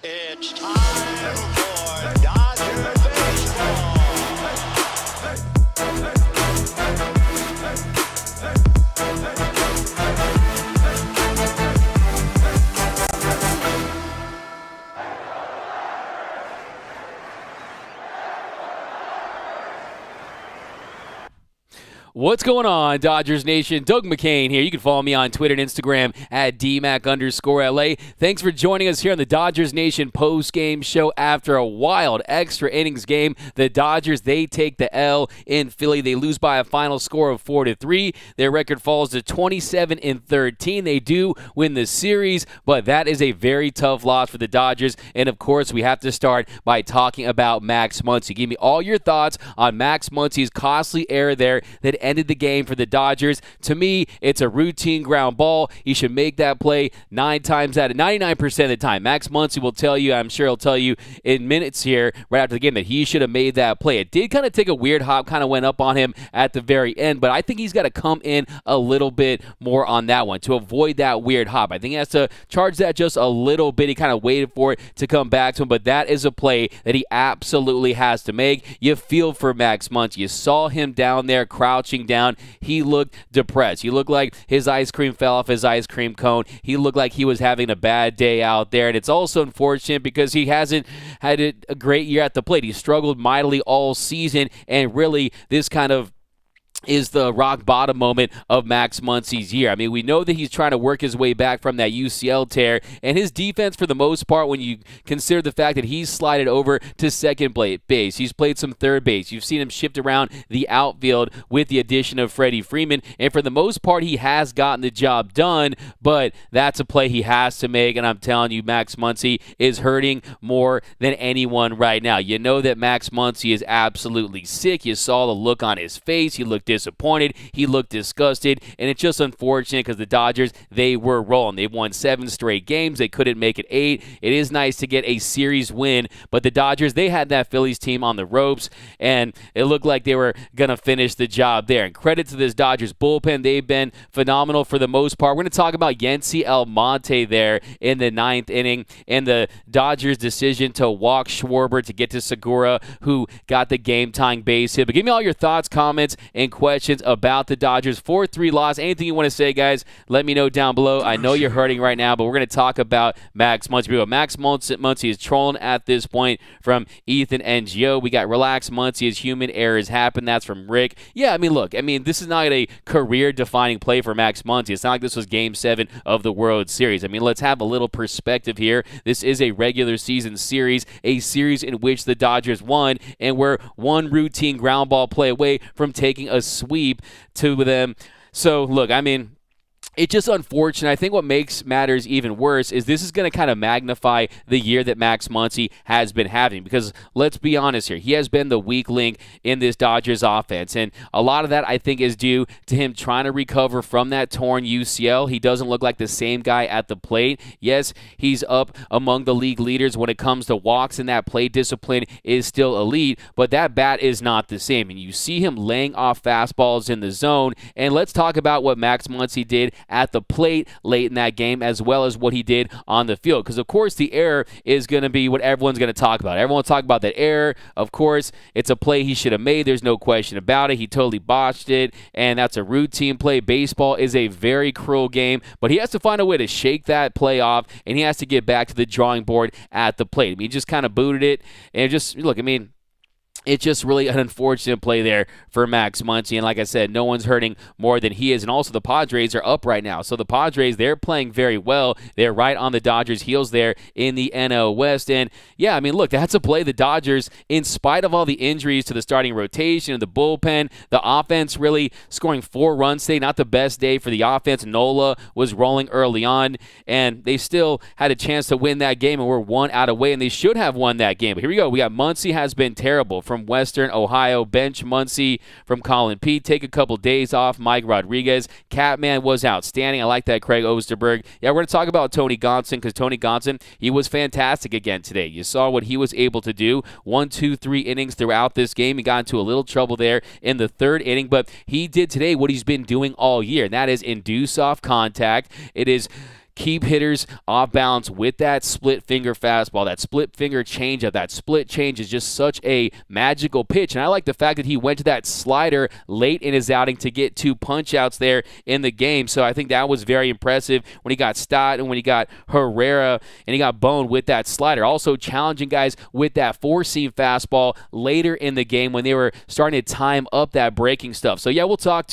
It's time for Dodger Baseball. What's going on, Dodgers Nation? Doug McCain here. You can follow me on Twitter and Instagram at DMac_LA. Thanks for joining us here on the Dodgers Nation post-game show after a wild extra innings game. The Dodgers, they take the L in Philly. They lose by a final score of 4-3. Their record falls to 27-13. They do win the series, but that is a very tough loss for the Dodgers. And, of course, we have to start by talking about Max Munsey. Give me all your thoughts on Max Munsey's costly error there that ended the game for the Dodgers. To me, it's a routine ground ball. He should make that play 99% of the time. Max Munsey will tell you, I'm sure he'll tell you in minutes here right after the game, that he should have made that play. It did kind of take a weird hop, kind of went up on him at the very end, but I think he's got to come in a little bit more on that one to avoid that weird hop. I think he has to charge that just a little bit. He kind of waited for it to come back to him, but that is a play that he absolutely has to make. You feel for Max Munsey. You saw him down there crouching down. He looked depressed. He looked like his ice cream fell off his ice cream cone. He looked like he was having a bad day out there. And it's also unfortunate because he hasn't had a great year at the plate. He struggled mightily all season, and really this kind of is the rock bottom moment of Max Munsey's year. I mean, we know that he's trying to work his way back from that UCL tear, and his defense, for the most part, when you consider the fact that he's slided over to second base, he's played some third base, you've seen him shift around the outfield with the addition of Freddie Freeman, and for the most part, he has gotten the job done, but that's a play he has to make, and I'm telling you, Max Munsey is hurting more than anyone right now. You know that Max Munsey is absolutely sick. You saw the look on his face. He looked disappointed. He looked disgusted, and it's just unfortunate because the Dodgers, they were rolling. They've won 7 straight games. They couldn't make it 8. It is nice to get a series win, but the Dodgers, they had that Phillies team on the ropes, and it looked like they were going to finish the job there. And credit to this Dodgers bullpen. They've been phenomenal for the most part. We're going to talk about Yency Almonte there in the 9th inning and the Dodgers' decision to walk Schwarber to get to Segura, who got the game-tying base hit. But give me all your thoughts, comments, and questions about the Dodgers 4-3 loss. Anything you want to say, guys, let me know down below. I know you're hurting right now, but we're going to talk about Max Munsey. Max Munsey is trolling at this point from Ethan NGO. We got Relax Munsey as human errors happen. That's from Rick. Yeah, I mean, look, this is not a career-defining play for Max Munsey. It's not like this was Game 7 of the World Series. I mean, let's have a little perspective here. This is a regular season series, a series in which the Dodgers won, and we're one routine ground ball play away from taking a sweep to them. So, look, it's just unfortunate. I think what makes matters even worse is this is going to kind of magnify the year that Max Munsey has been having, because let's be honest here, he has been the weak link in this Dodgers offense, and a lot of that I think is due to him trying to recover from that torn UCL. He doesn't look like the same guy at the plate. Yes, he's up among the league leaders when it comes to walks, and that plate discipline is still elite, but that bat is not the same, and you see him laying off fastballs in the zone. And let's talk about what Max Munsey did at the plate late in that game, as well as what he did on the field. Because, of course, the error is going to be what everyone's going to talk about. Everyone will talk about that error. Of course, it's a play he should have made. There's no question about it. He totally botched it, and that's a routine play. Baseball is a very cruel game, but he has to find a way to shake that play off, and he has to get back to the drawing board at the plate. He just kind of booted it, and just, look, it's just really an unfortunate play there for Max Munsey. And like I said, no one's hurting more than he is. And also the Padres are up right now. So the Padres, they're playing very well. They're right on the Dodgers' heels there in the NL West. And yeah, look, that's a play the Dodgers, in spite of all the injuries to the starting rotation and the bullpen, the offense really scoring 4 runs today. Not the best day for the offense. Nola was rolling early on, and they still had a chance to win that game, and were 1 out away, and they should have won that game. But here we go. We got Muncy has been terrible. From Western Ohio, bench Muncy. From Colin P, take a couple days off. Mike Rodriguez, Catman was outstanding. I like that. Craig Osterberg. Yeah, we're going to talk about Tony Gonsolin, because Tony Gonsolin, he was fantastic again today. You saw what he was able to do. 1, 2, 3 innings throughout this game. He got into a little trouble there in the 3rd inning, but he did today what he's been doing all year, and that is induce off contact. It is keep hitters off balance with that split finger fastball, that split finger changeup. That split change is just such a magical pitch. And I like the fact that he went to that slider late in his outing to get 2 punch-outs there in the game. So I think that was very impressive when he got Stott and when he got Herrera and he got Bone with that slider. Also challenging guys with that four-seam fastball later in the game when they were starting to time up that breaking stuff. So yeah, we'll talk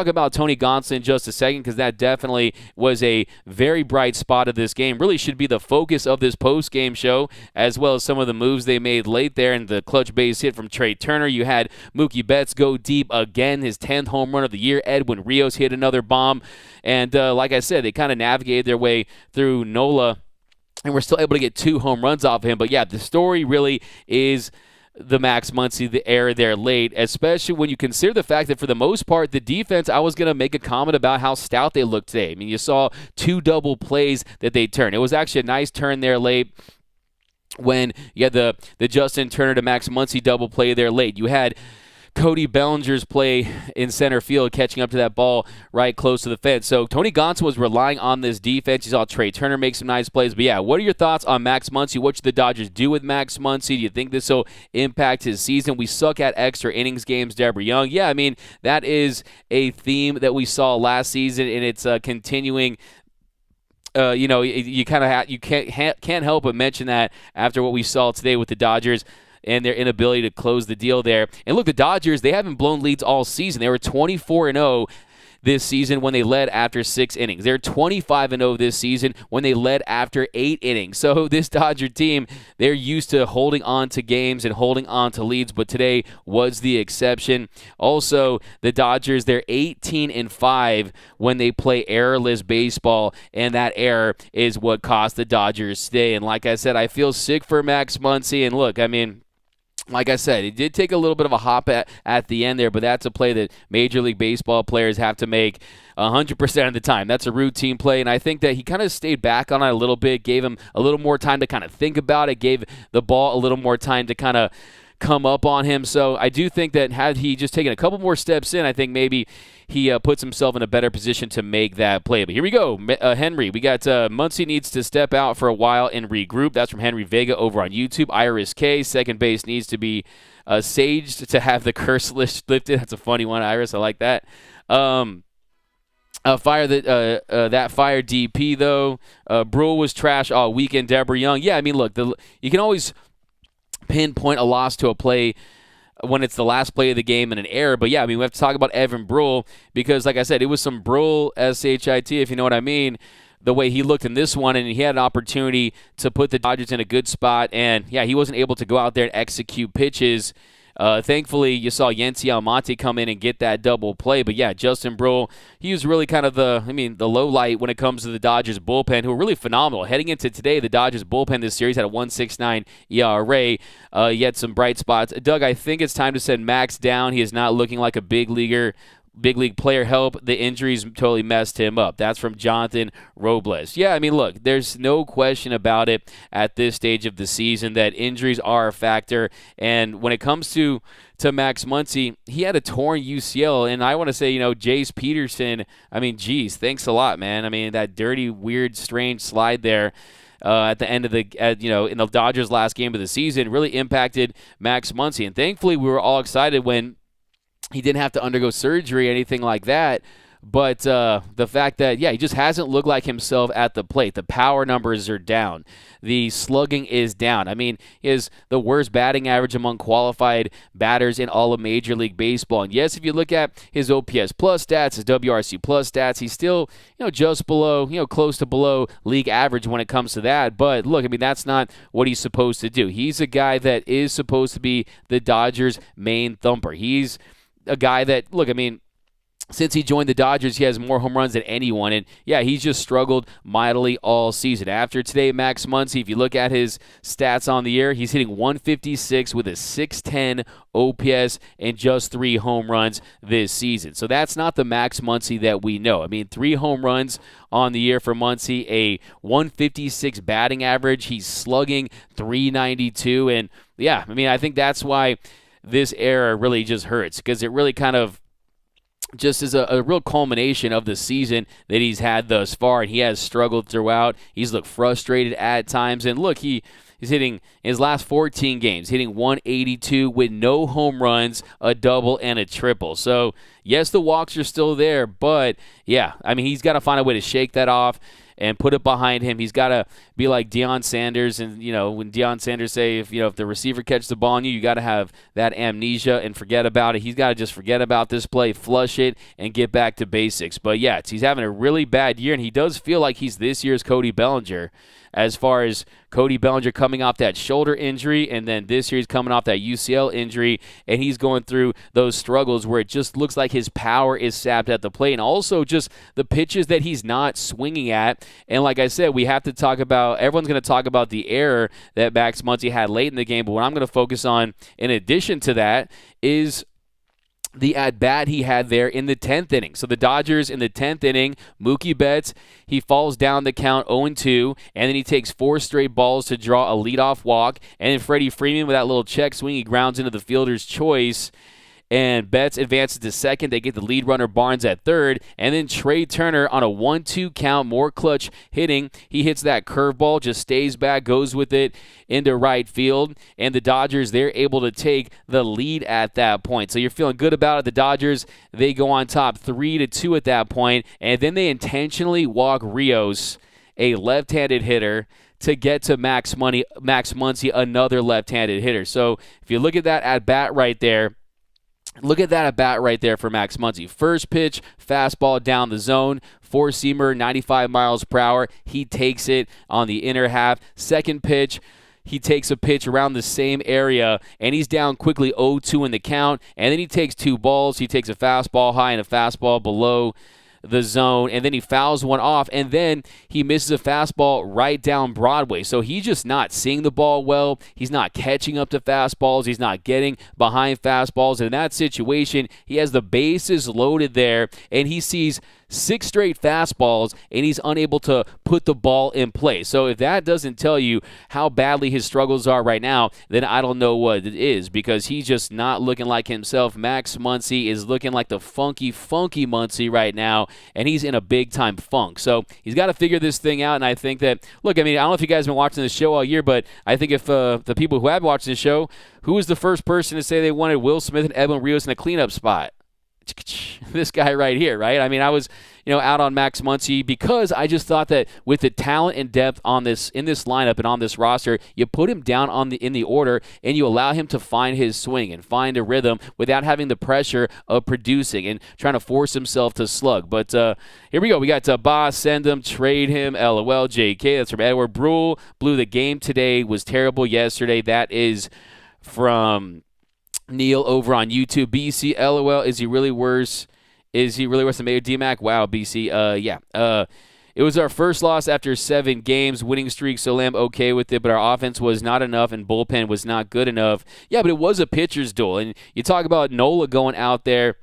about Tony Gonsolin in just a second, because that definitely was a very bright spot of this game. Really should be the focus of this post-game show, as well as some of the moves they made late there and the clutch base hit from Trey Turner. You had Mookie Betts go deep again, his 10th home run of the year. Edwin Rios hit another bomb. And like I said, they kind of navigated their way through Nola, and we're still able to get 2 home runs off of him. But yeah, the story really is the Max Munsey, the error there late, especially when you consider the fact that for the most part, the defense, I was going to make a comment about how stout they looked today. I mean, you saw 2 double plays that they turned. It was actually a nice turn there late when you had the Justin Turner to Max Munsey double play there late. You had Cody Bellinger's play in center field, catching up to that ball right close to the fence. So Tony Gonsolin was relying on this defense. You saw Trey Turner make some nice plays. But yeah, what are your thoughts on Max Munsey? What should the Dodgers do with Max Munsey? Do you think this will impact his season? We suck at extra innings games, Deborah Young. Yeah, I mean, that is a theme that we saw last season, and it's continuing. You can't help but mention that after what we saw today with the Dodgers and their inability to close the deal there. And look, the Dodgers, they haven't blown leads all season. They were 24-0 this season when they led after 6 innings. They're 25-0 this season when they led after 8 innings. So this Dodger team, they're used to holding on to games and holding on to leads, but today was the exception. Also, the Dodgers, they're 18-5 when they play errorless baseball, and that error is what cost the Dodgers today. And like I said, I feel sick for Max Munsey. And look, I mean, like I said, it did take a little bit of a hop at the end there, but that's a play that Major League Baseball players have to make 100% of the time. That's a routine play, and I think that he kind of stayed back on it a little bit, gave him a little more time to kind of think about it, gave the ball a little more time to kind of come up on him. So I do think that had he just taken a couple more steps in, I think maybe he puts himself in a better position to make that play. But here we go. Henry, we got Muncy needs to step out for a while and regroup. That's from Henry Vega over on YouTube. Iris K, second base needs to be saged to have the curse lifted. That's a funny one, Iris. I like that. That fire DP, though. Brule was trash all weekend. Deborah Young. Yeah, I mean, look, you can always pinpoint a loss to a play when it's the last play of the game and an error. But yeah, I mean, we have to talk about Evan Brule because, like I said, it was some Brule, SHIT, if you know what I mean, the way he looked in this one, and he had an opportunity to put the Dodgers in a good spot. And yeah, he wasn't able to go out there and execute pitches. Thankfully, you saw Yency Almonte come in and get that double play. But yeah, Justin Brule, he was really kind of the low light when it comes to the Dodgers bullpen, who are really phenomenal. Heading into today, the Dodgers bullpen this series had a 1.69 ERA. Yet some bright spots. Doug, I think it's time to send Max down. He is not looking like a big league player. Help. The injuries totally messed him up. That's from Jonathan Robles. Yeah, I mean, look, there's no question about it at this stage of the season that injuries are a factor. And when it comes to Max Munsey, he had a torn UCL. And I want to say, Jace Peterson, I mean, geez, thanks a lot, man. I mean, that dirty, weird, strange slide there at the end of in the Dodgers' last game of the season really impacted Max Munsey. And thankfully, we were all excited when he didn't have to undergo surgery or anything like that. But the fact that, he just hasn't looked like himself at the plate. The power numbers are down. The slugging is down. I mean, he has the worst batting average among qualified batters in all of Major League Baseball. And yes, if you look at his OPS plus stats, his WRC plus stats, he's still, just below, close to below league average when it comes to that. But look, I mean, that's not what he's supposed to do. He's a guy that is supposed to be the Dodgers' main thumper. He's a guy that, look, I mean, since he joined the Dodgers, he has more home runs than anyone. And, he's just struggled mightily all season. After today, Max Munsey, if you look at his stats on the year, he's hitting 156 with a 610 OPS and just 3 home runs this season. So that's not the Max Munsey that we know. I mean, 3 home runs on the year for Muncy, a 156 batting average. He's slugging 392. And, I mean, I think that's why this era really just hurts, because it really kind of just as a real culmination of the season that he's had thus far, and he has struggled throughout. He's looked frustrated at times, and look, he's hitting in his last 14 games, hitting 182 with no home runs, a double, and a triple. So, yes, the walks are still there, but, yeah, I mean, he's got to find a way to shake that off and put it behind him. He's got to be like Deion Sanders, and when Deion Sanders say if the receiver catches the ball on you, you got to have that amnesia and forget about it. He's got to just forget about this play, flush it, and get back to basics. But yeah, he's having a really bad year, and he does feel like he's this year's Cody Bellinger. As far as Cody Bellinger coming off that shoulder injury, and then this year he's coming off that UCL injury, and he's going through those struggles where it just looks like his power is sapped at the plate, and also just the pitches that he's not swinging at. And like I said, we have to talk about, everyone's going to talk about the error that Max Munsey had late in the game, but what I'm going to focus on in addition to that is the at-bat he had there in the 10th inning. So the Dodgers in the 10th inning, Mookie Betts, he falls down the count 0-2, and then he takes 4 straight balls to draw a leadoff walk, and then Freddie Freeman with that little check swing, he grounds into the fielder's choice, and Betts advances to second. They get the lead runner Barnes at third, and then Trey Turner on a 1-2 count, more clutch hitting. He hits that curveball, just stays back, goes with it into right field, and the Dodgers, they're able to take the lead at that point. So you're feeling good about it. The Dodgers, they go on top 3-2 at that point, and then they intentionally walk Rios, a left-handed hitter, to get to Max Munsey, another left-handed hitter. So if you look at that at-bat right there, look at that at-bat right there for Max Munsey. First pitch, fastball down the zone, four-seamer, 95 miles per hour. He takes it on the inner half. Second pitch, he takes a pitch around the same area, and he's down quickly 0-2 in the count. And then he takes 2 balls. He takes a fastball high and a fastball below the zone, and then he fouls one off, and then he misses a fastball right down Broadway. So he's just not seeing the ball well. He's not catching up to fastballs. He's not getting behind fastballs. And in that situation, he has the bases loaded there, and he sees 6 straight fastballs, and he's unable to put the ball in play. So if that doesn't tell you how badly his struggles are right now, then I don't know what it is, because he's just not looking like himself. Max Munsey is looking like the funky Muncy right now, and he's in a big-time funk. So he's got to figure this thing out, and I think that, look, I mean, I don't know if you guys have been watching this show all year, but I think if the people who have watched this show, who was the first person to say they wanted Will Smith and Edwin Rios in a cleanup spot? This guy right here, right? I mean, I was, out on Max Munsey because I just thought that with the talent and depth in this lineup and on this roster, you put him down in the order and you allow him to find his swing and find a rhythm without having the pressure of producing and trying to force himself to slug. But here we go. We got Boss, send him, trade him, LOL, JK. That's from Edward Brule. Blew the game today, was terrible yesterday. That is from Neil over on YouTube. BC, LOL, is he really worse? Is he really worse than Mayor D-Mac? Wow, BC. Yeah. It was our first loss after 7 games. Winning streak, so I'm okay with it, but our offense was not enough and bullpen was not good enough. Yeah, but it was a pitcher's duel. And you talk about Nola going out there,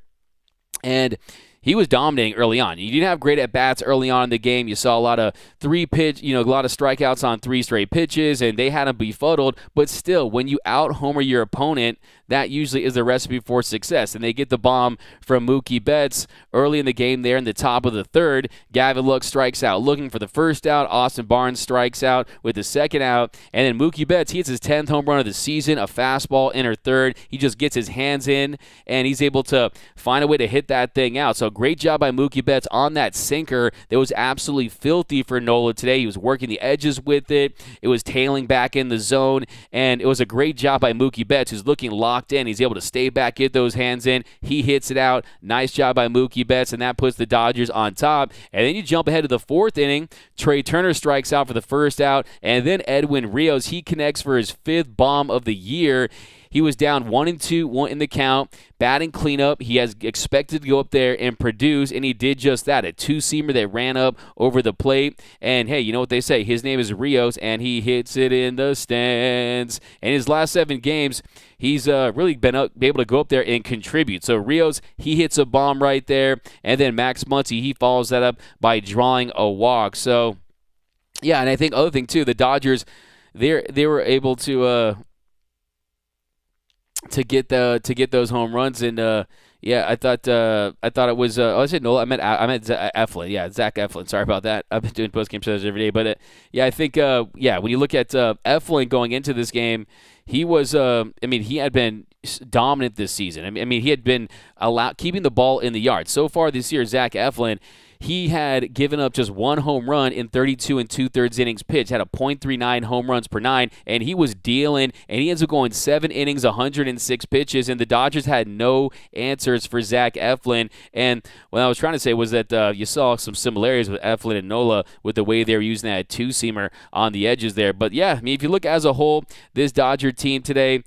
and he was dominating early on. You didn't have great at-bats early on in the game. You saw a lot of a lot of strikeouts on 3 straight pitches, and they had him befuddled. But still, when you out-homer your opponent, that usually is the recipe for success. And they get the bomb from Mookie Betts early in the game there in the top of the 3rd. Gavin Lux strikes out looking for the first out. Austin Barnes strikes out with the second out. And then Mookie Betts, he hits his 10th home run of the season, a fastball inner 3rd. He just gets his hands in, and he's able to find a way to hit that thing out. So great job by Mookie Betts on that sinker that was absolutely filthy for Nola today. He was working the edges with it. It was tailing back in the zone, and it was a great job by Mookie Betts, who's looking locked in. He's able to stay back, get those hands in. He hits it out. Nice job by Mookie Betts, and that puts the Dodgers on top. And then you jump ahead to the 4th inning. Trey Turner strikes out for the first out, and then Edwin Rios, he connects for his 5th bomb of the year. He was down 1-2 in the count, batting cleanup. He has expected to go up there and produce, and he did just that. A 2-seamer that ran up over the plate. And, hey, you know what they say? His name is Rios, and he hits it in the stands. And his last 7 games, he's really been able to go up there and contribute. So Rios, he hits a bomb right there. And then Max Munsey, he follows that up by drawing a walk. So, yeah, and I think other thing, too, the Dodgers, they were able to get those home runs, and Yeah, I thought it was. I said Nola. I meant Eflin. Yeah, Zach Eflin. Sorry about that. I've been doing post game shows every day, but yeah, I think when you look at Eflin going into this game, he was. He had been dominant this season. I mean, he had been keeping the ball in the yard so far this year. Zach Eflin. He had given up just 1 home run in 32 2/3 innings pitched, had a .39 home runs per 9, and he was dealing, and he ends up going 7 innings, 106 pitches, and the Dodgers had no answers for Zach Eflin. And what I was trying to say was that you saw some similarities with Eflin and Nola with the way they were using that two-seamer on the edges there. But yeah, I mean, if you look as a whole, this Dodger team today,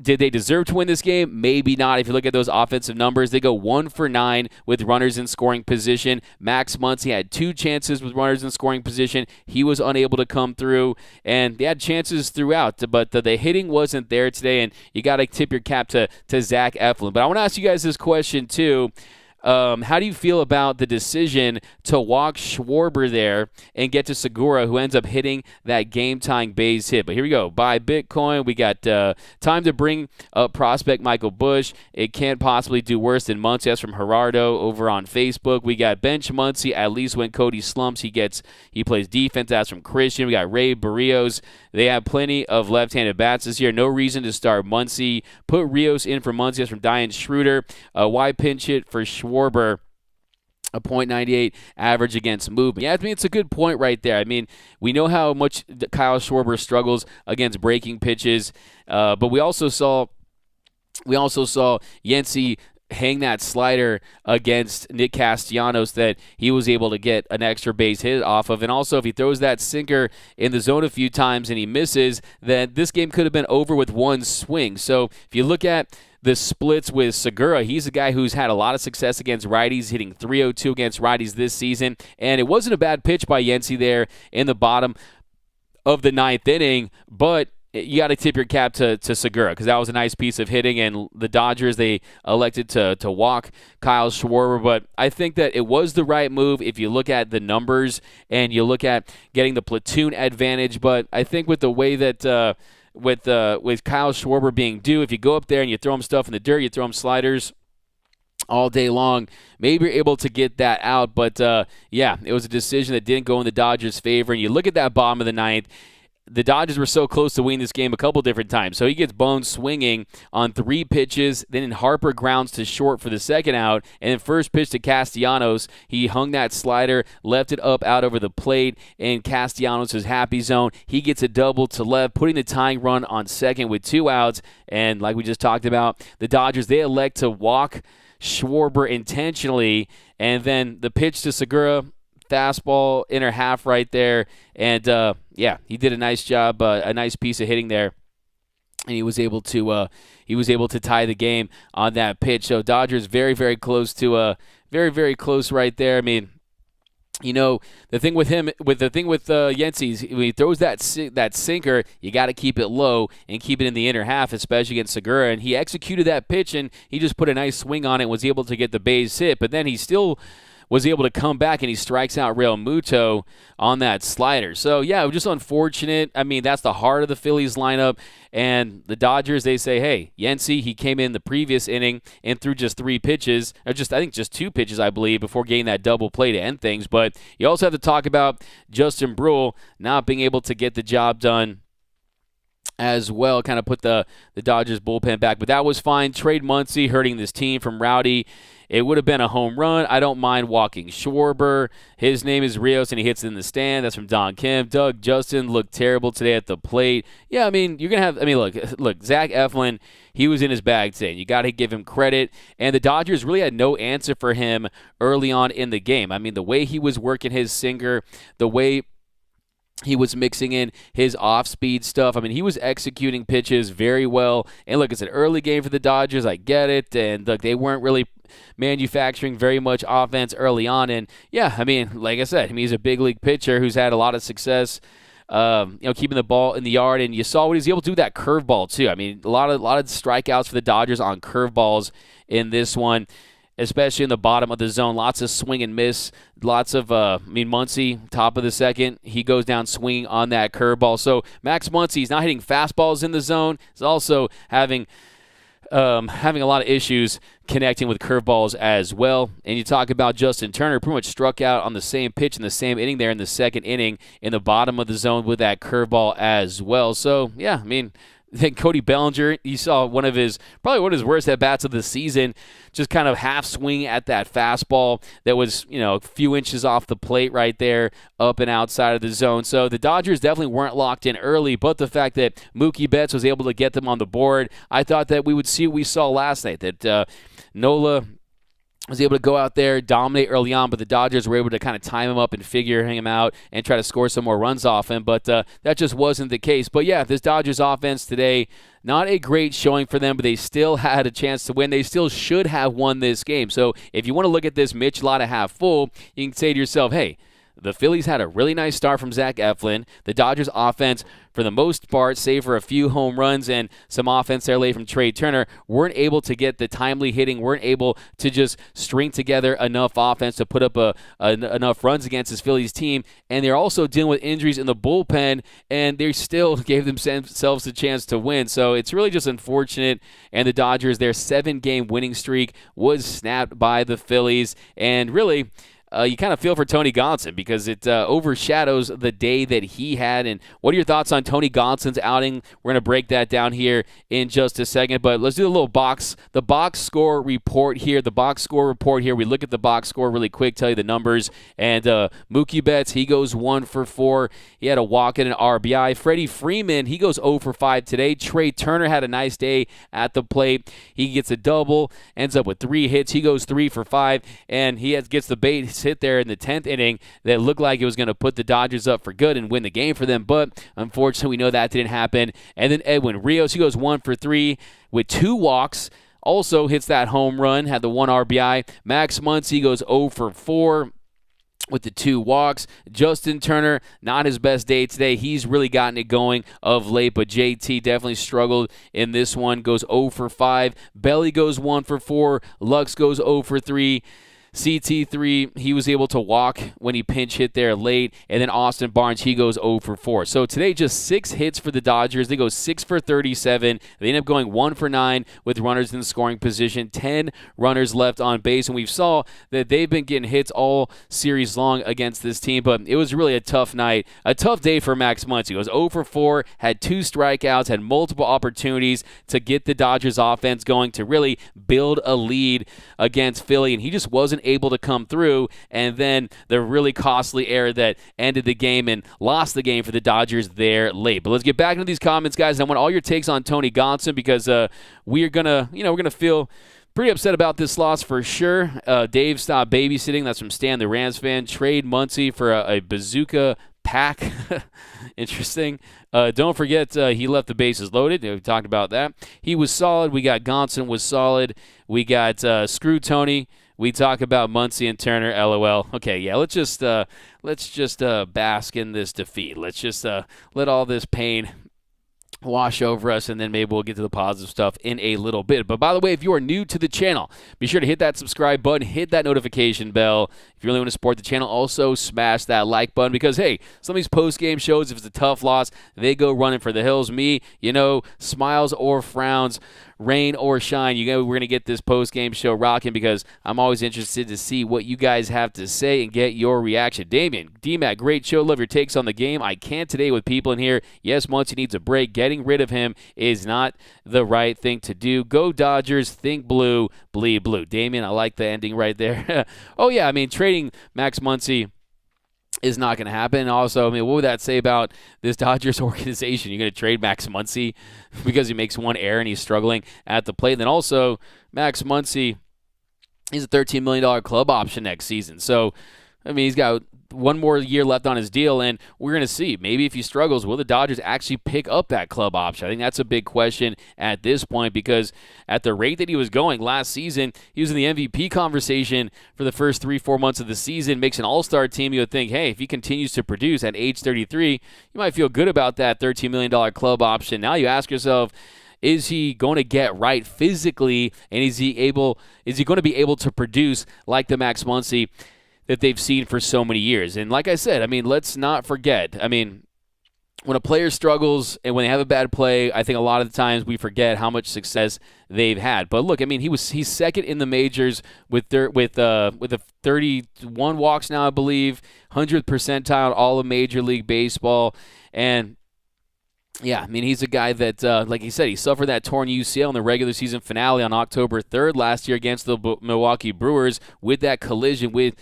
did they deserve to win this game? Maybe not. If you look at those offensive numbers, they go 1 for 9 with runners in scoring position. Max Munsey had 2 chances with runners in scoring position. He was unable to come through, and they had chances throughout, but the hitting wasn't there today, and you got to tip your cap to Zach Eflin. But I want to ask you guys this question, too. How do you feel about the decision to walk Schwarber there and get to Segura, who ends up hitting that game-tying base hit? But here we go. Buy Bitcoin. We got time to bring up prospect Michael Bush. It can't possibly do worse than Muncy. That's from Gerardo over on Facebook. We got bench Muncy at least when Cody slumps. He plays defense. That's from Christian. We got Ray Barrios. They have plenty of left-handed bats this year. No reason to start Muncy. Put Rios in for Muncy. That's from Diane Schroeder. Why pinch hit for Schwarber? A .98 average against movement. Yeah, I mean, it's a good point right there. I mean, we know how much Kyle Schwarber struggles against breaking pitches, but we also saw Yancey hang that slider against Nick Castellanos that he was able to get an extra base hit off of. And also, if he throws that sinker in the zone a few times and he misses, then this game could have been over with 1 swing. So if you look at the splits with Segura, he's a guy who's had a lot of success against righties, hitting .302 against righties this season. And it wasn't a bad pitch by Yancey there in the bottom of the 9th inning, but you got to tip your cap to Segura because that was a nice piece of hitting, and the Dodgers, they elected to walk Kyle Schwarber. But I think that it was the right move if you look at the numbers and you look at getting the platoon advantage. But I think with the way that with Kyle Schwarber being due, if you go up there and you throw him stuff in the dirt, you throw him sliders all day long, maybe you're able to get that out. But, yeah, it was a decision that didn't go in the Dodgers' favor. And you look at that bottom of the 9th, the Dodgers were so close to winning this game a couple different times. So he gets blown swinging on 3 pitches. Then Harper grounds to short for the second out. And then first pitch to Castellanos, he hung that slider, left it up out over the plate in Castellanos' happy zone. He gets a double to left, putting the tying run on second with 2 outs. And like we just talked about, the Dodgers, they elect to walk Schwarber intentionally. And then the pitch to Segura, fastball inner half right there, and yeah, he did a nice job, a nice piece of hitting there, and he was able to tie the game on that pitch. So Dodgers very, very close to very, very close right there. I mean, you know, the thing with Yancey, when he throws that sinker, you got to keep it low and keep it in the inner half, especially against Segura. And he executed that pitch, and he just put a nice swing on it and was able to get the base hit. But then he still was able to come back, and he strikes out Real Muto on that slider. So, yeah, it was just unfortunate. I mean, that's the heart of the Phillies lineup. And the Dodgers, they say, hey, Yancey, he came in the previous inning and threw just 3 pitches, or I think just 2 pitches, I believe, before getting that double play to end things. But you also have to talk about Justin Brule not being able to get the job done as well, kind of put the Dodgers bullpen back. But that was fine. Trade Muncy, hurting this team from Rowdy. It would have been a home run. I don't mind walking Schwarber. His name is Rios, and he hits it in the stand. That's from Don Kim. Doug Justin looked terrible today at the plate. Yeah, I mean, you're going to have – I mean, look, Zach Eflin, he was in his bag today. You got to give him credit. And the Dodgers really had no answer for him early on in the game. I mean, the way he was working his sinker, the way – he was mixing in his off-speed stuff. I mean, he was executing pitches very well. And look, it's an early game for the Dodgers. I get it. And look, they weren't really manufacturing very much offense early on. And yeah, I mean, like I said, he's a big league pitcher who's had a lot of success, keeping the ball in the yard. And you saw what he was able to do with that curveball too. I mean, a lot of strikeouts for the Dodgers on curveballs in this one, especially in the bottom of the zone. Lots of swing and miss. Lots of, Muncy, top of the second, he goes down swinging on that curveball. So Max Munsey, he's not hitting fastballs in the zone. He's also having having a lot of issues connecting with curveballs as well. And you talk about Justin Turner, pretty much struck out on the same pitch in the same inning there in the second inning in the bottom of the zone with that curveball as well. So, yeah, I mean, then Cody Bellinger, you saw probably one of his worst at-bats of the season, just kind of half swing at that fastball that was, a few inches off the plate right there, up and outside of the zone. So the Dodgers definitely weren't locked in early, but the fact that Mookie Betts was able to get them on the board, I thought that we would see what we saw last night, that Nola was able to go out there, dominate early on, but the Dodgers were able to kind of time him up and figure him out and try to score some more runs off him, but that just wasn't the case. But yeah, this Dodgers offense today, not a great showing for them, but they still had a chance to win. They still should have won this game. So if you want to look at this Mitch Lotta half full, you can say to yourself, hey, the Phillies had a really nice start from Zach Eflin. The Dodgers offense, for the most part, save for a few home runs and some offense there late from Trey Turner, weren't able to get the timely hitting, weren't able to just string together enough offense to put up enough runs against this Phillies team. And they're also dealing with injuries in the bullpen, and they still gave themselves a chance to win. So it's really just unfortunate. And the Dodgers, their 7-game winning streak was snapped by the Phillies. And really, you kind of feel for Tony Gonsolin because it overshadows the day that he had. And what are your thoughts on Tony Gonsolin's outing? We're going to break that down here in just a second. But let's do the box score report here. The box score report here. We look at the box score really quick, tell you the numbers. And Mookie Betts, he goes 1 for 4. He had a walk and an RBI. Freddie Freeman, he goes 0 for 5 today. Trey Turner had a nice day at the plate. He gets a double, ends up with 3 hits. He goes 3 for 5, and he gets the base hit there in the 10th inning that looked like it was going to put the Dodgers up for good and win the game for them, but unfortunately we know that didn't happen. And then Edwin Rios, he goes 1 for 3 with 2 walks, also hits that home run, had the 1 RBI. Max Munsey goes 0 for 4 with the 2 walks. Justin Turner, not his best day today. He's really gotten it going of late, but JT definitely struggled in this one, goes 0 for 5. Belly goes 1 for 4. Lux goes 0 for 3. CT3, he was able to walk when he pinch hit there late. And then Austin Barnes, he goes 0 for 4. So today, just 6 hits for the Dodgers. They go 6 for 37. They end up going 1 for 9 with runners in scoring position. 10 runners left on base. And we saw that they've been getting hits all series long against this team. But it was really a tough night, a tough day for Max Munsey. He was 0 for 4, had 2 strikeouts, had multiple opportunities to get the Dodgers offense going to really build a lead against Philly. And he just wasn't able to come through, and then the really costly error that ended the game and lost the game for the Dodgers there late. But let's get back into these comments, guys. I want all your takes on Tony Gonsolin because we're gonna feel pretty upset about this loss for sure. Dave, stop babysitting. That's from Stan, the Rams fan. Trade Muncy for a bazooka pack. Interesting. Don't forget he left the bases loaded. We talked about that. He was solid. We got Gonsolin was solid. We got Screw Tony. We talk about Muncy and Turner, LOL. Okay, yeah, let's just bask in this defeat. Let's just let all this pain wash over us, and then maybe we'll get to the positive stuff in a little bit. But by the way, if you are new to the channel, be sure to hit that subscribe button, hit that notification bell. If you really want to support the channel, also smash that like button because, hey, some of these post-game shows, if it's a tough loss, they go running for the hills. Me, smiles or frowns, rain or shine, we're going to get this post-game show rocking because I'm always interested to see what you guys have to say and get your reaction. Damien, D-Mac, great show. Love your takes on the game. I can't today with people in here. Yes, Muncy needs a break. Getting rid of him is not the right thing to do. Go Dodgers. Think blue. Bleed blue. Damien, I like the ending right there. Oh, yeah, trading Max Munsey is not going to happen. Also, what would that say about this Dodgers organization? You're going to trade Max Munsey because he makes one error and he's struggling at the plate. And then also, Max Munsey is a $13 million club option next season. So, he's got one more year left on his deal, and we're going to see. Maybe if he struggles, will the Dodgers actually pick up that club option? I think that's a big question at this point because at the rate that he was going last season, he was in the MVP conversation for the first 3-4 months of the season, makes an all-star team. You would think, hey, if he continues to produce at age 33, you might feel good about that $13 million club option. Now you ask yourself, is he going to get right physically, and is he going to be able to produce like the Max Munsey that they've seen for so many years? And like I said, let's not forget, when a player struggles and when they have a bad play, I think a lot of the times we forget how much success they've had. But look, I mean, he's second in the majors with a 31 walks now, I believe, 100th percentile all of Major League Baseball, and yeah, I mean, he's a guy that, like he said, he suffered that torn UCL in the regular season finale on October 3rd last year against the Milwaukee Brewers with that collision with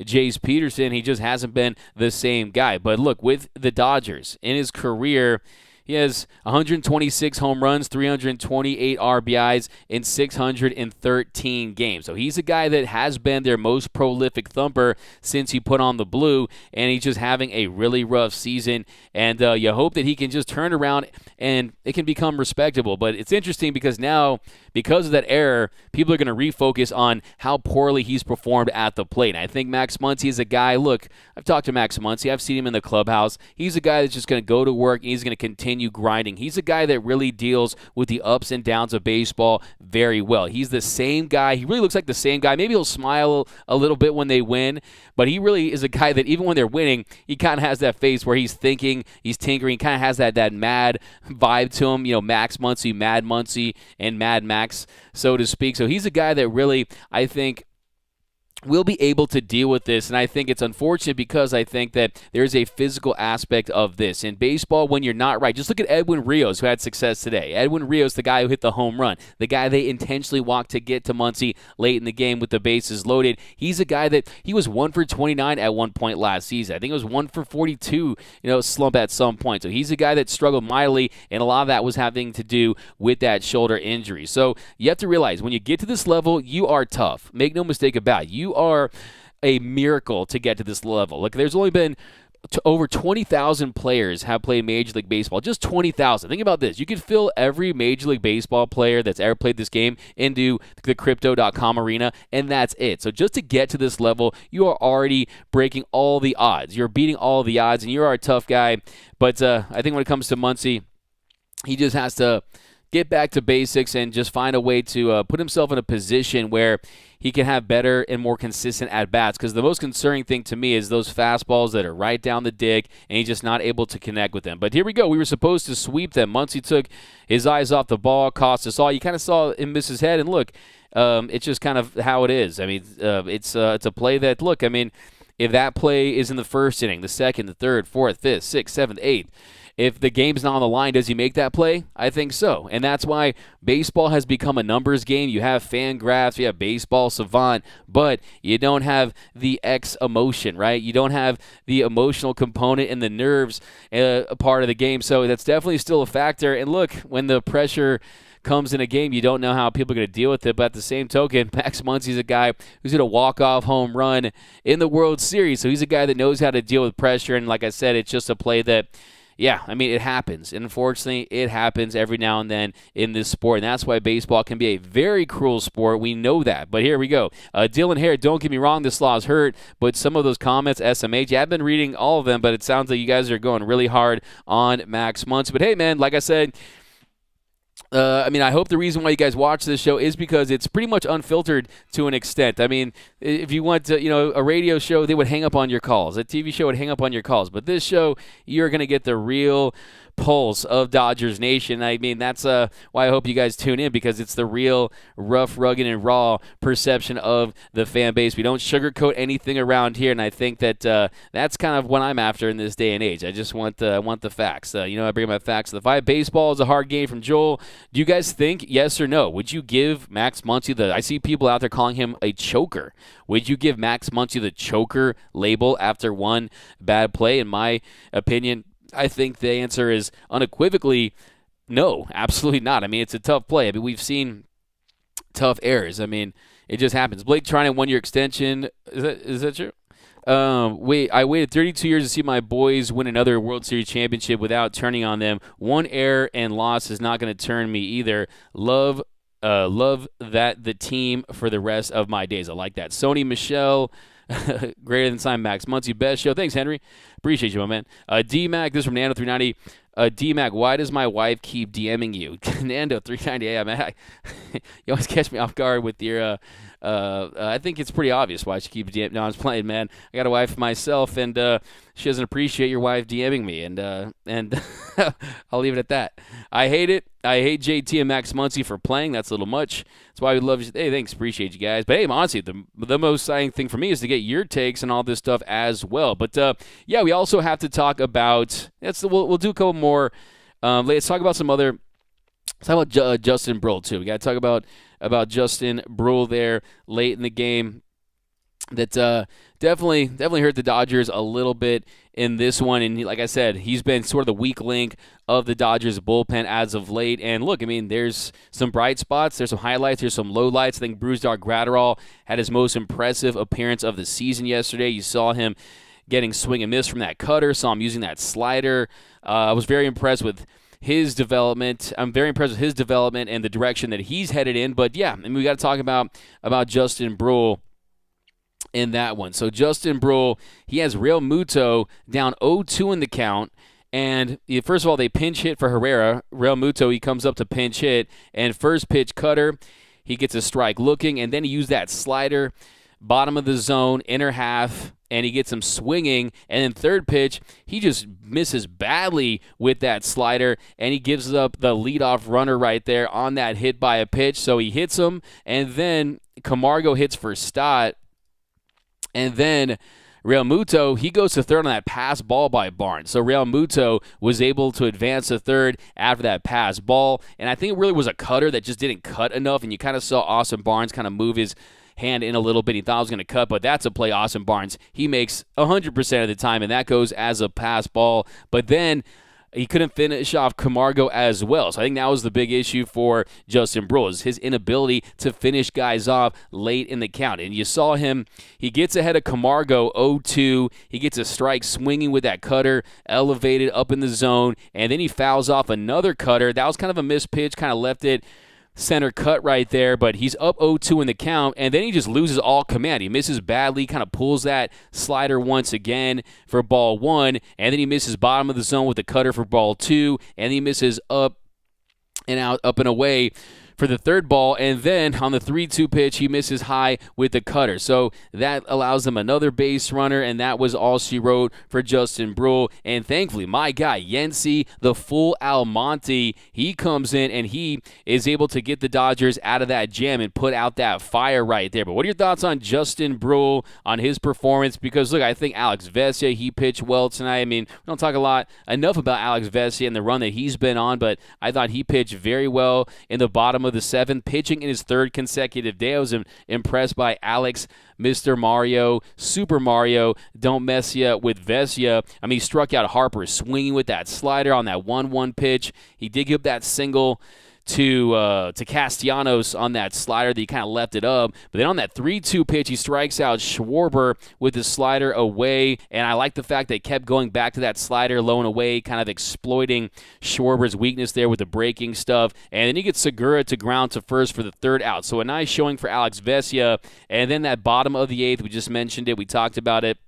Jace Peterson. He just hasn't been the same guy. But look, with the Dodgers, in his career, he has 126 home runs, 328 RBIs in 613 games. So he's a guy that has been their most prolific thumper since he put on the blue, and he's just having a really rough season. And you hope that he can just turn around and it can become respectable. But it's interesting because now, because of that error, people are going to refocus on how poorly he's performed at the plate. And I think Max Munsey is a guy, look, I've talked to Max Munsey. I've seen him in the clubhouse. He's a guy that's just going to go to work and he's going to continue grinding. He's a guy that really deals with the ups and downs of baseball very well. He's the same guy. He really looks like the same guy. Maybe he'll smile a little bit when they win, but he really is a guy that even when they're winning, he kind of has that face where he's thinking, he's tinkering, kind of has that mad vibe to him, you know, Max Munsey, Mad Munsey, and Mad Max, so to speak. So he's a guy that really, I think, will be able to deal with this, and I think it's unfortunate because I think that there's a physical aspect of this. In baseball, when you're not right, just look at Edwin Rios, who had success today. Edwin Rios, the guy who hit the home run, the guy they intentionally walked to get to Muncy late in the game with the bases loaded. He's a guy that he was 1 for 29 at one point last season. I think it was 1 for 42, slump at some point. So he's a guy that struggled mightily, and a lot of that was having to do with that shoulder injury. So you have to realize when you get to this level, you are tough. Make no mistake about it. You are a miracle to get to this level. Look, there's only been over 20,000 players have played Major League Baseball. Just 20,000. Think about this. You could fill every Major League Baseball player that's ever played this game into the Crypto.com arena, and that's it. So just to get to this level, you are already breaking all the odds. You're beating all the odds, and you are a tough guy. But I think when it comes to Muncy, he just has to get back to basics and just find a way to put himself in a position where he can have better and more consistent at-bats, because the most concerning thing to me is those fastballs that are right down the dick, and he's just not able to connect with them. But here we go. We were supposed to sweep them. Muncy took his eyes off the ball, cost us all. You kind of saw him miss his head, and look, it's just kind of how it is. I mean, it's a play that, look, I mean, if that play is in the first inning, the second, the third, fourth, fifth, sixth, seventh, eighth, if the game's not on the line, does he make that play? I think so. And that's why baseball has become a numbers game. You have FanGraphs, you have Baseball Savant, but you don't have the X emotion, right? You don't have the emotional component and the nerves a part of the game. So that's definitely still a factor. And look, when the pressure comes in a game, you don't know how people are going to deal with it. But at the same token, Max Munsey's a guy who's going to walk-off home run in the World Series. So he's a guy that knows how to deal with pressure. And like I said, it's just a play that, yeah, I mean, it happens. And unfortunately, it happens every now and then in this sport. And that's why baseball can be a very cruel sport. We know that. But here we go. Dylan Hare, don't get me wrong, this law's hurt. But some of those comments, SMH, I've been reading all of them, but it sounds like you guys are going really hard on Max Munsey. But hey, man, like I said, I hope the reason why you guys watch this show is because it's pretty much unfiltered to an extent. I mean, if you went to, a radio show, they would hang up on your calls. A TV show would hang up on your calls. But this show, you're going to get the real pulse of Dodgers Nation. I mean, that's why I hope you guys tune in, because it's the real rough, rugged, and raw perception of the fan base. We don't sugarcoat anything around here, and I think that that's kind of what I'm after in this day and age. I just want the facts. I bring my facts to the fight. Baseball is a hard game from Joel. Do you guys think, yes or no, would you give Max Munsey I see people out there calling him a choker. Would you give Max Munsey the choker label after one bad play? In my opinion, I think the answer is unequivocally no, absolutely not. I mean, it's a tough play. I mean, we've seen tough errors. I mean, it just happens. Blake trying a one-year extension. Is that true? I waited 32 years to see my boys win another World Series championship without turning on them. One error and loss is not going to turn me either. Love that the team for the rest of my days. I like that. Sony Michelle, greater than sign Max Munsey, best show. Thanks, Henry. Appreciate you, my man. D-Mac, this is from Nando390. D-Mac, why does my wife keep DMing you? Nando390, yeah, man. You always catch me off guard with your, I think it's pretty obvious why she keeps DMing. No, I was playing, man. I got a wife myself, and she doesn't appreciate your wife DMing me, and I'll leave it at that. I hate it. I hate JT and Max Munsey for playing. That's a little much. That's why we love you. Hey, thanks. Appreciate you guys. But, hey, honestly, the most exciting thing for me is to get your takes and all this stuff as well. But, yeah, we also have to talk about we'll do a couple more. Let's talk about some other – let's talk about Justin Brule, too. We got to talk about Justin Brule there late in the game. That definitely hurt the Dodgers a little bit in this one. And like I said, he's been sort of the weak link of the Dodgers bullpen as of late. And look, I mean, there's some bright spots. There's some highlights. There's some lowlights. I think Brusdar Graterol had his most impressive appearance of the season yesterday. You saw him getting swing and miss from that cutter. Saw him using that slider. I was very impressed with his development. I'm very impressed with his development and the direction that he's headed in. But, yeah, I mean, we got to talk about Justin Brule in that one. So Justin Brule, he has Real Muto down 0-2 in the count. And first of all, they pinch hit for Herrera. Real Muto, he comes up to pinch hit. And first pitch cutter, he gets a strike looking. And then he used that slider, bottom of the zone, inner half, and he gets him swinging. And then third pitch, he just misses badly with that slider. And he gives up the leadoff runner right there on that hit by a pitch. So he hits him. And then Camargo hits for Stott. And then Real Muto, he goes to third on that pass ball by Barnes. So Real Muto was able to advance to third after that pass ball. And I think it really was a cutter that just didn't cut enough. And you kind of saw Austin Barnes kind of move his hand in a little bit. He thought it was going to cut, but that's a play Austin Barnes he makes 100% of the time, and that goes as a pass ball. But then he couldn't finish off Camargo as well. So I think that was the big issue for Justin Brule, is his inability to finish guys off late in the count. And you saw him, he gets ahead of Camargo 0-2. He gets a strike swinging with that cutter, elevated up in the zone, and then he fouls off another cutter. That was kind of a missed pitch, kind of left it center cut right there, but he's up 0-2 in the count, and then he just loses all command. He misses badly, kind of pulls that slider once again for ball one, and then he misses bottom of the zone with the cutter for ball two, and he misses up and out, up and away for the third ball, and then on the 3-2 pitch, he misses high with the cutter. So that allows them another base runner, and that was all she wrote for Justin Brule. And thankfully, my guy, Muncy, the full Almonte, he comes in, and he is able to get the Dodgers out of that jam and put out that fire right there. But what are your thoughts on Justin Brule, on his performance? Because, look, I think Alex Vesia, he pitched well tonight. I mean, we don't talk enough about Alex Vesia and the run that he's been on, but I thought he pitched very well in the bottom of the seventh, pitching in his third consecutive day. I was impressed by Alex, Mr. Mario, Super Mario, don't mess ya with Vesia. I mean, he struck out Harper swinging with that slider on that 1-1 pitch. He did give that single to Castellanos on that slider that he kind of left it up. But then on that 3-2 pitch, he strikes out Schwarber with the slider away. And I like the fact they kept going back to that slider low and away, kind of exploiting Schwarber's weakness there with the breaking stuff. And then he gets Segura to ground to first for the third out. So a nice showing for Alex Vesia. And then that bottom of the eighth, we just mentioned it. We talked about it.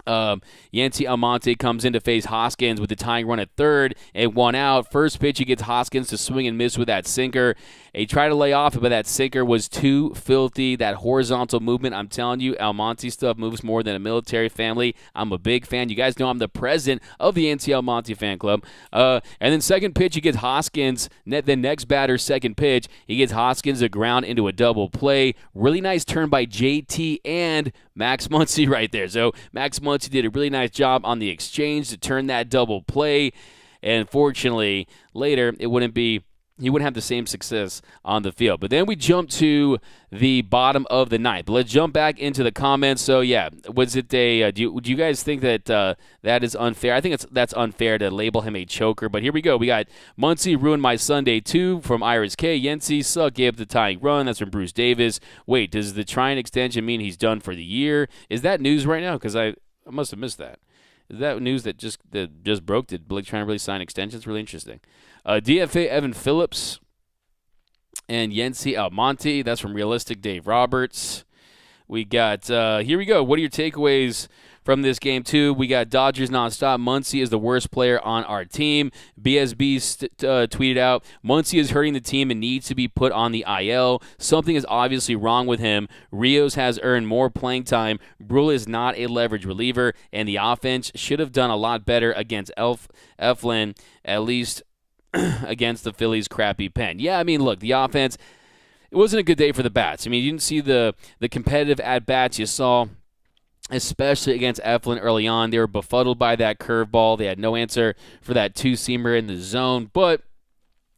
Yency Almonte comes in to face Hoskins with the tying run at third and 1 out. First pitch, he gets Hoskins to swing and miss with that sinker. He tried to lay off it, but that sinker was too filthy. That horizontal movement, I'm telling you, Almonte stuff moves more than a military family. I'm a big fan. You guys know I'm the president of the Yency Almonte fan club. And then second pitch, he gets Hoskins. The next batter, second pitch, he gets Hoskins to ground into a double play. Really nice turn by JT and Max Munsey right there. So Max Munsey did a really nice job on the exchange to turn that double play. And fortunately, later, he wouldn't have the same success on the field. But then we jump to the bottom of the ninth. But let's jump back into the comments. So, yeah, was it do you guys think that that is unfair? I think that's unfair to label him a choker. But here we go. We got Muncy ruined my Sunday, too, from Iris K. Yency suck, gave up the tying run. That's from Bruce Davis. Wait, does the trying extension mean he's done for the year? Is that news right now? Because I must have missed that. Is that news that just broke? Did Blake Trine really sign extensions? Really interesting. DFA Evan Phillips and Yency Almonte. That's from Realistic Dave Roberts. We got, here we go. What are your takeaways from this game, too. We got Dodgers nonstop. Muncy is the worst player on our team. BSB tweeted out, Muncy is hurting the team and needs to be put on the IL. Something is obviously wrong with him. Rios has earned more playing time. Brule is not a leverage reliever, and the offense should have done a lot better against Eflin, at least against the Phillies' crappy pen. Yeah, I mean, look, the offense, it wasn't a good day for the bats. I mean, you didn't see the competitive at-bats you saw, especially against Eflin early on. They were befuddled by that curveball. They had no answer for that two-seamer in the zone, but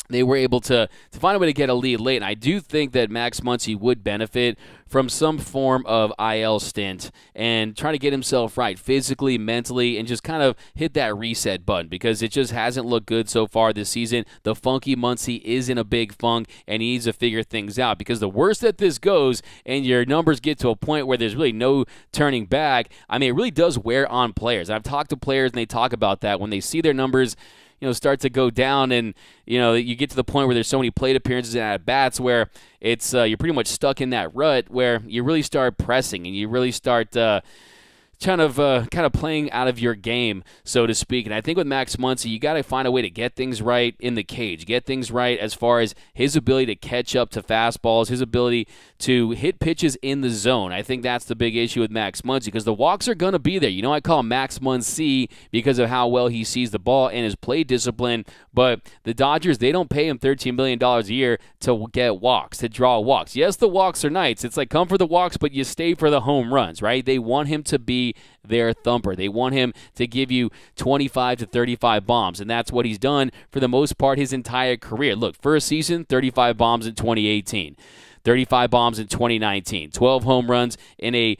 they were able to find a way to get a lead late. And I do think that Max Munsey would benefit from some form of IL stint and trying to get himself right physically, mentally, and just kind of hit that reset button because it just hasn't looked good so far this season. The funky Muncy is in a big funk and he needs to figure things out because the worse that this goes and your numbers get to a point where there's really no turning back, I mean, it really does wear on players. I've talked to players and they talk about that when they see their numbers start to go down and, you get to the point where there's so many plate appearances and at-bats where it's you're pretty much stuck in that rut where you really start pressing and you really start kind of playing out of your game, so to speak. And I think with Max Munsey, you got to find a way to get things right in the cage, get things right as far as his ability to catch up to fastballs, his ability to hit pitches in the zone. I think that's the big issue with Max Munsey because the walks are going to be there. I call him Max Munsey because of how well he sees the ball and his play discipline, but the Dodgers, they don't pay him $13 million a year to get walks, to draw walks. Yes, the walks are nice. It's like come for the walks, but you stay for the home runs, right? They want him to be their thumper. They want him to give you 25 to 35 bombs, and that's what he's done for the most part his entire career. Look, first season, 35 bombs in 2018, 35 bombs in 2019, 12 home runs in a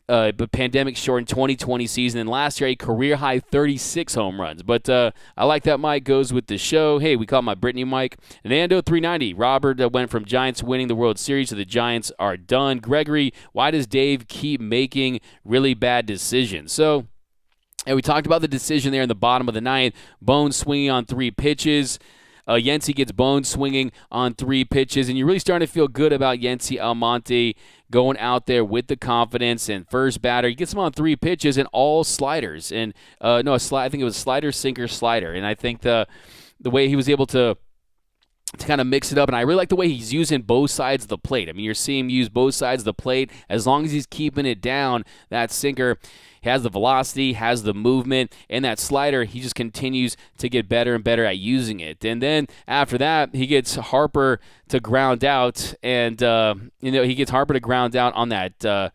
pandemic-shortened 2020 season, and last year a career-high 36 home runs. But I like that mic goes with the show. Hey, we call my Brittany mic. Nando 390. Robert went from Giants winning the World Series to the Giants are done. Gregory, why does Dave keep making really bad decisions? So, and we talked about the decision there in the bottom of the ninth. Bones swinging on 3 pitches. Yency gets Bones swinging on 3 pitches, and you're really starting to feel good about Yency Almonte going out there with the confidence and first batter. He gets him on 3 pitches and all sliders. And I think it was slider, sinker, slider. And I think the way he was able to kind of mix it up, and I really like the way he's using both sides of the plate. I mean, you're seeing him use both sides of the plate. As long as he's keeping it down, that sinker has the velocity, has the movement, and that slider, he just continues to get better and better at using it. And then after that, he gets Harper to ground out, and he gets Harper to ground out on that, then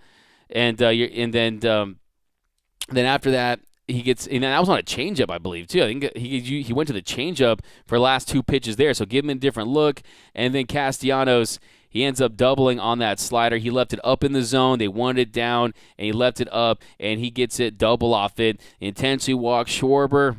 after that, he gets, and that was on a changeup, I believe, too. I think he went to the changeup for the last 2 pitches there, so give him a different look. And then Castellanos, he ends up doubling on that slider. He left it up in the zone. They wanted it down, and he left it up, and he gets it double off it. Intensely walks Schwarber.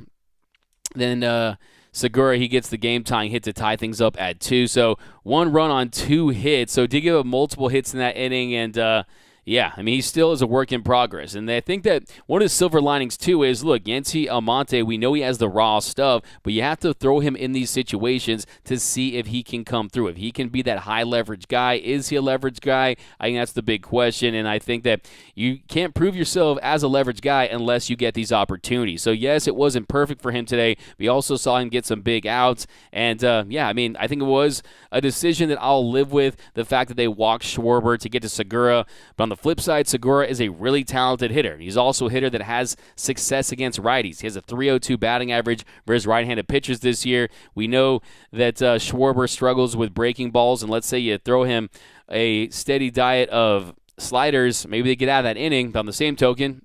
Then Segura, he gets the game-tying hit to tie things up at 2. So 1 run on 2 hits. So did give up multiple hits in that inning, and yeah, I mean, he still is a work in progress. And I think that one of the silver linings, too, is, look, Yency Almonte, we know he has the raw stuff, but you have to throw him in these situations to see if he can come through, if he can be that high-leverage guy. Is he a leverage guy? I think that's the big question, and I think that you can't prove yourself as a leverage guy unless you get these opportunities. So, yes, it wasn't perfect for him today. We also saw him get some big outs, and, yeah, I mean, I think it was a decision that I'll live with, the fact that they walked Schwarber to get to Segura. But on the flip side, Segura is a really talented hitter. He's also a hitter that has success against righties. He has a .302 batting average versus right-handed pitchers this year. We know that Schwarber struggles with breaking balls, and let's say you throw him a steady diet of sliders, maybe they get out of that inning. But on the same token,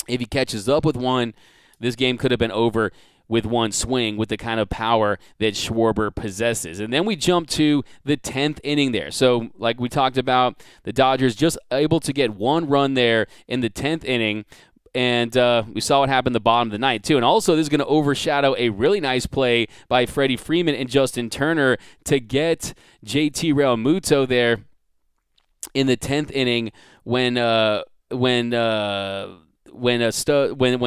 if he catches up with one, this game could have been over with 1 swing with the kind of power that Schwarber possesses. And then we jump to the 10th inning there. So like we talked about, the Dodgers just able to get 1 run there in the 10th inning. And we saw what happened in the bottom of the ninth, too. And also, this is going to overshadow a really nice play by Freddie Freeman and Justin Turner to get JT Realmuto there in the 10th inning when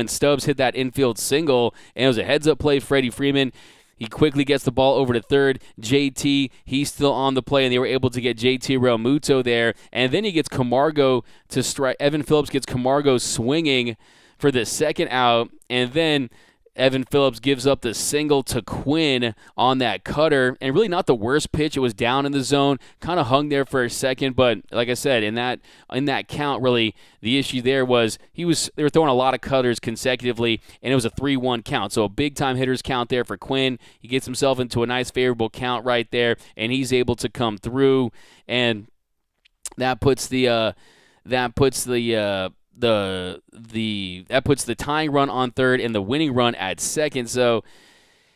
Stubbs hit that infield single, and it was a heads-up play. Freddie Freeman, He quickly gets the ball over to third. JT, he's still on the play, and they were able to get JT Realmuto there. And then he gets Camargo to strike. Evan Phillips gets Camargo swinging for the second out, and then Evan Phillips gives up the single to Quinn on that cutter, and really not the worst pitch. It was down in the zone, kind of hung there for a second, but like I said, in that count, really the issue there was they were throwing a lot of cutters consecutively, and it was a 3-1 count. So a big time hitters count there for Quinn. He gets himself into a nice favorable count right there, and he's able to come through, and that puts the tying run on third and the winning run at second. So,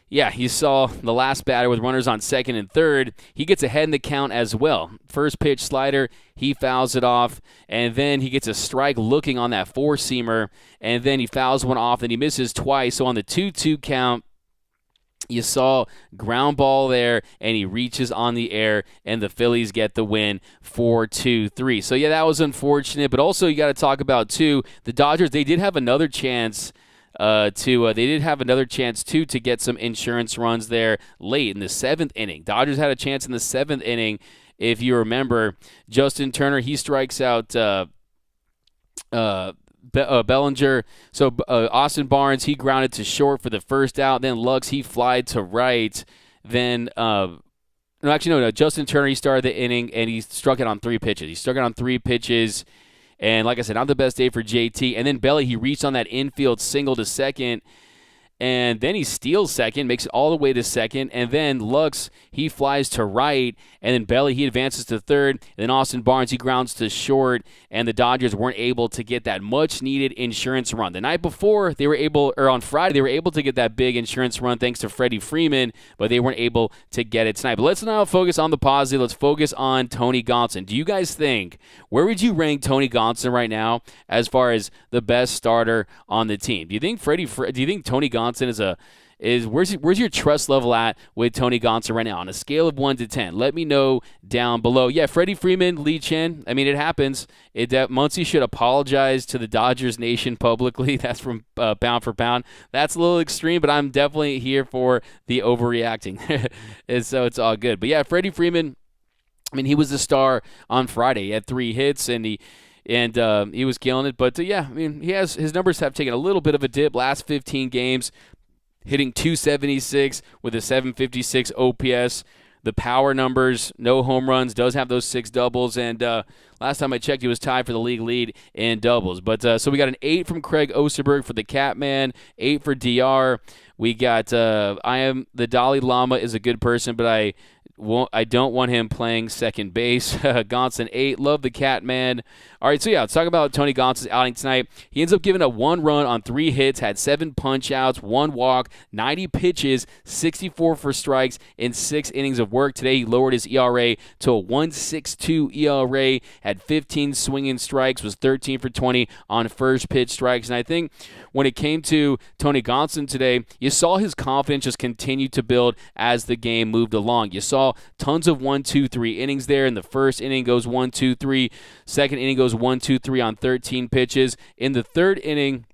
yeah, you saw the last batter with runners on second and third. He gets ahead in the count as well. First pitch slider, he fouls it off, and then he gets a strike looking on that four-seamer, and then he fouls one off, and he misses twice. So on the 2-2 count, you saw ground ball there, and he reaches on the air, and the Phillies get the win 4-2-3. So, yeah, that was unfortunate. But also you got to talk about, too, the Dodgers, they did have another chance to get some insurance runs there late in the seventh inning. Dodgers had a chance in the seventh inning. If you remember, Justin Turner, he strikes out Bellinger. So Austin Barnes, he grounded to short for the first out. Then Lux, he flied to right. Then Justin Turner, he started the inning, and he struck it on 3 pitches. And like I said, not the best day for JT. And then Belly, he reached on that infield single to second. And then he steals second, makes it all the way to second. And then Lux, he flies to right. And then Belly, he advances to third. And then Austin Barnes, he grounds to short. And the Dodgers weren't able to get that much-needed insurance run. The night before, on Friday, they were able to get that big insurance run thanks to Freddie Freeman, but they weren't able to get it tonight. But let's now focus on the positive. Let's focus on Tony Gonsolin. Do you guys think, where would you rank Tony Gonsolin right now as far as the best starter on the team? Do you think Tony Gonsolin where's your trust level at with Tony Gonsolin right now on a scale of 1 to 10? Let me know down below. Yeah, Freddie Freeman, Lee Chen. I mean, it happens. Muncy should apologize to the Dodgers Nation publicly. That's from Pound for Pound. That's a little extreme, but I'm definitely here for the overreacting. And so it's all good. But yeah, Freddie Freeman, I mean, he was the star on Friday. He had 3 hits, and he was killing it. But, yeah, I mean, his numbers have taken a little bit of a dip. Last 15 games, hitting .276 with a .756 OPS. The power numbers, no home runs, does have those 6 doubles. And last time I checked, he was tied for the league lead in doubles. But so we got an 8 from Craig Osterberg for the Catman, 8 for DR. We got the Dalai Lama is a good person, but I don't want him playing second base. Gonsolin, 8. Love the Catman. All right, so yeah, let's talk about Tony Gonsolin's outing tonight. He ends up giving up 1 run on 3 hits, had 7 punch-outs, 1 walk, 90 pitches, 64 for strikes in 6 innings of work. Today, he lowered his ERA to a 1.62 ERA, had 15 swinging strikes, was 13 for 20 on first pitch strikes. And I think when it came to Tony Gonsolin today, you saw his confidence just continue to build as the game moved along. You saw tons of 1-2-3 innings there. In the first inning goes 1-2-3. Second inning goes 1-2-3 on 13 pitches. In the third inning,